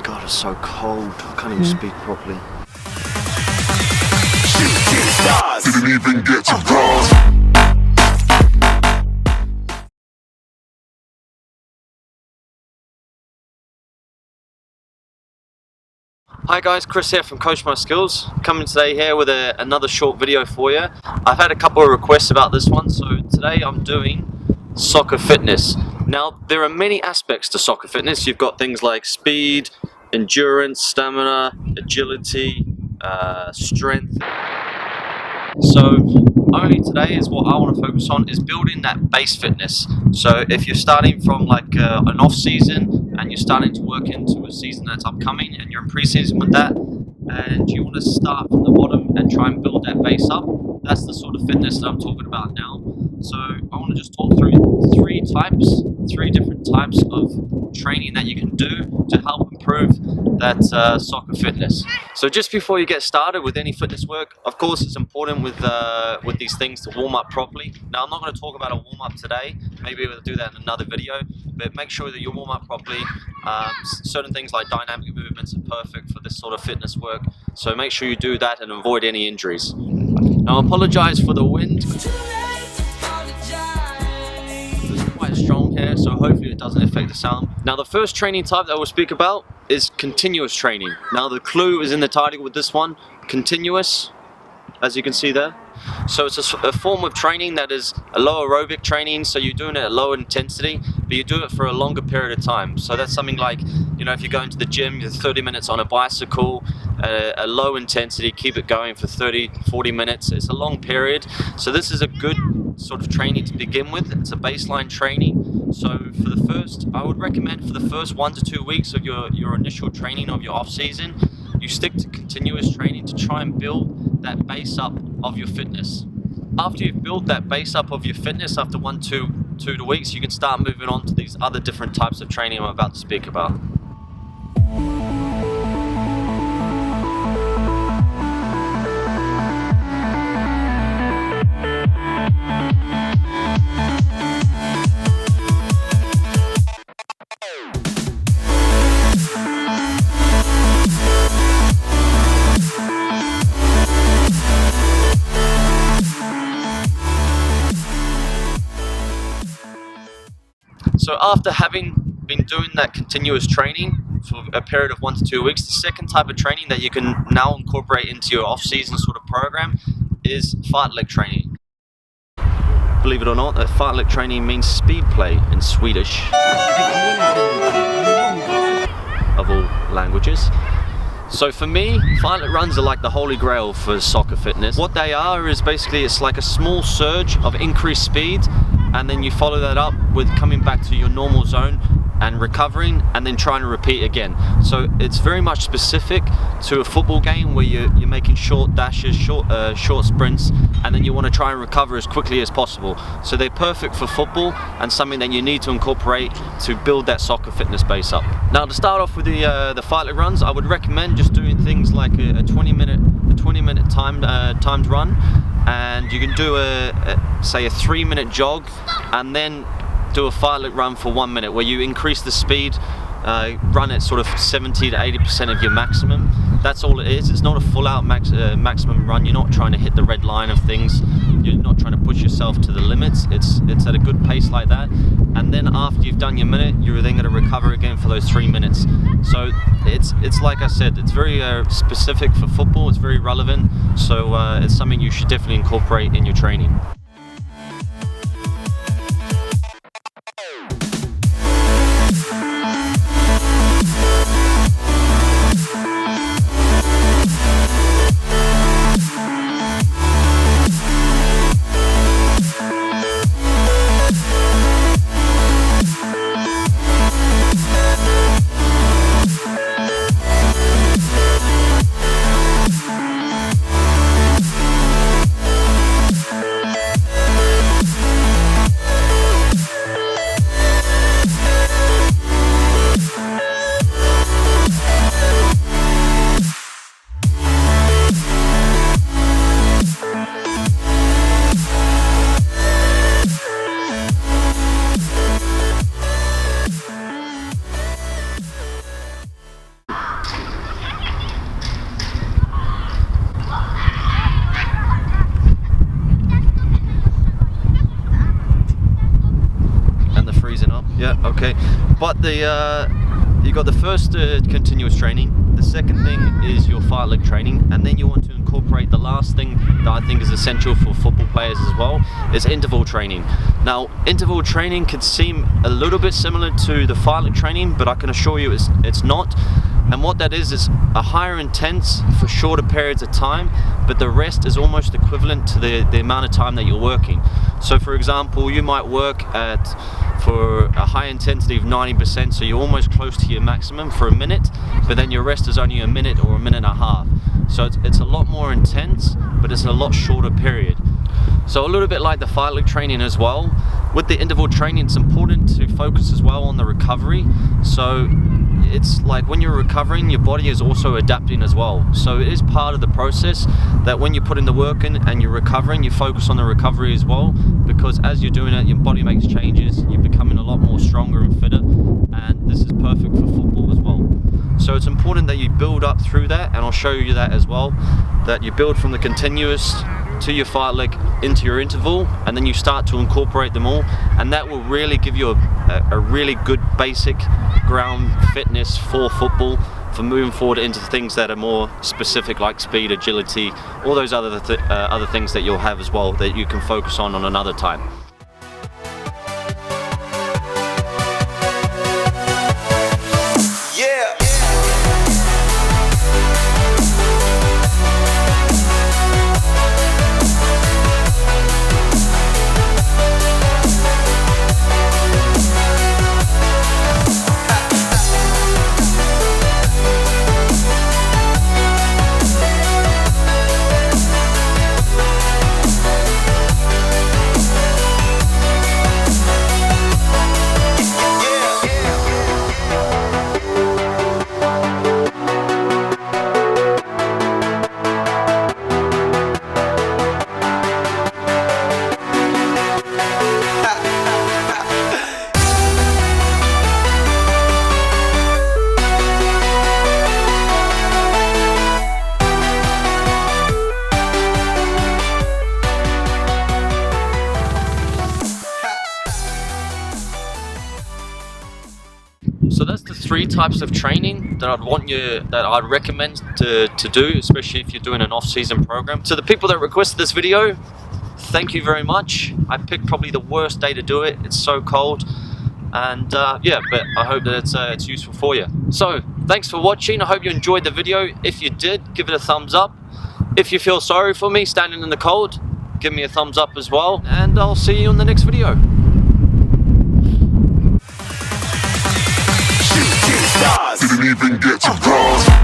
God, it's so cold. I can't even speak properly. Didn't even get to bronze. Hi guys, Chris here from Coach My Skills. Coming today here with another short video for you. I've had a couple of requests about this one, so today I'm doing soccer fitness. Now, there are many aspects to soccer fitness. You've got things like speed, endurance, stamina, agility, strength. So only today is what I want to focus on is building that base fitness. So if you're starting from like an off season and you're starting to work into a season that's upcoming and you're in pre-season with that and you want to start from the bottom and try and build that base up, that's the sort of fitness that I'm talking about now. So I want to just talk through three different types of training that you can do to help improve that soccer fitness. So just before you get started with any fitness work, of course it's important with these things to warm up properly. Now I'm not going to talk about a warm up today, maybe we'll do that in another video, but make sure that you warm up properly. Certain things like dynamic movements are perfect for this sort of fitness work, so make sure you do that and avoid any injuries. Now I apologize for the wind. It's quite strong here, so hopefully it doesn't affect the sound. Now the first training type that we'll speak about is continuous training. Now the clue is in the title with this one, continuous, as you can see there. So it's a form of training that is a low aerobic training, so you're doing it at low intensity, but you do it for a longer period of time. So that's something like, you know, if you go into the gym, you're 30 minutes on a bicycle, a low intensity, keep it going for 30-40 minutes. It's a long period. So this is a good sort of training to begin with. It's a baseline training. So for the first, I would recommend for the first 1 to 2 weeks of your initial training of your off season, you stick to continuous training to try and build that base up of your fitness. After you've built that base up of your fitness, after 1 to 2 weeks, you can start moving on to these other different types of training I'm about to speak about. So after having been doing that continuous training for a period of 1 to 2 weeks, the second type of training that you can now incorporate into your off-season sort of program is fartlek training. Believe it or not, that fartlek training means speed play in Swedish, of all languages. So for me, fartlek runs are like the holy grail for soccer fitness. What they are is basically, it's like a small surge of increased speed, and then you follow that up with coming back to your normal zone and recovering and then trying to repeat again. So it's very much specific to a football game where you're making short dashes, short sprints, and then you want to try and recover as quickly as possible. So they're perfect for football and something that you need to incorporate to build that soccer fitness base up. Now to start off with the fartlek runs, I would recommend just doing things like a 20-minute timed run, and you can do say a 3-minute jog and then do a fartlek run for 1 minute where you increase the speed, run at sort of 70 to 80% of your maximum. That's all it is. It's not a full out maximum run. You're not trying to hit the red line of things. You're not trying to push yourself to the limits. It's at a good pace like that. And then after you've done your minute, you're then going to recover again for those 3 minutes. So it's like I said, it's very specific for football. It's very relevant. So it's something you should definitely incorporate in your training. But you got the first continuous training. The second thing is your fartlek training, and then you want to incorporate the last thing that I think is essential for football players as well, is interval training. Now, interval training could seem a little bit similar to the fartlek training, but I can assure you it's not. And what that is a higher intense for shorter periods of time, but the rest is almost equivalent to the amount of time that you're working. So for example, you might work for a high intensity of 90%, so you're almost close to your maximum for a minute, but then your rest is only a minute or a minute and a half. So it's a lot more intense, but it's a lot shorter period. So a little bit like the fartlek training as well. With the interval training, it's important to focus as well on the recovery. So it's like when you're recovering, your body is also adapting as well. So it is part of the process that when you put in the work in and you're recovering, you focus on the recovery as well, because as you're doing it, your body makes changes, you're becoming a lot more stronger and fitter, and this is perfect for football as well. So it's important that you build up through that, and I'll show you that as well, that you build from the continuous to your fartlek into your interval, and then you start to incorporate them all, and that will really give you a really good basic ground fitness for football, for moving forward into things that are more specific, like speed, agility, all those other things that you'll have as well that you can focus on another time. So that's the 3 types of training that I'd recommend to do, especially if you're doing an off-season program. So the people that requested this video, thank you very much. I picked probably the worst day to do it. It's so cold, and yeah, but I hope that it's useful for you. So thanks for watching. I hope you enjoyed the video. If you did, give it a thumbs up. If you feel sorry for me standing in the cold, give me a thumbs up as well, and I'll see you in the next video. Didn't even get to bronze.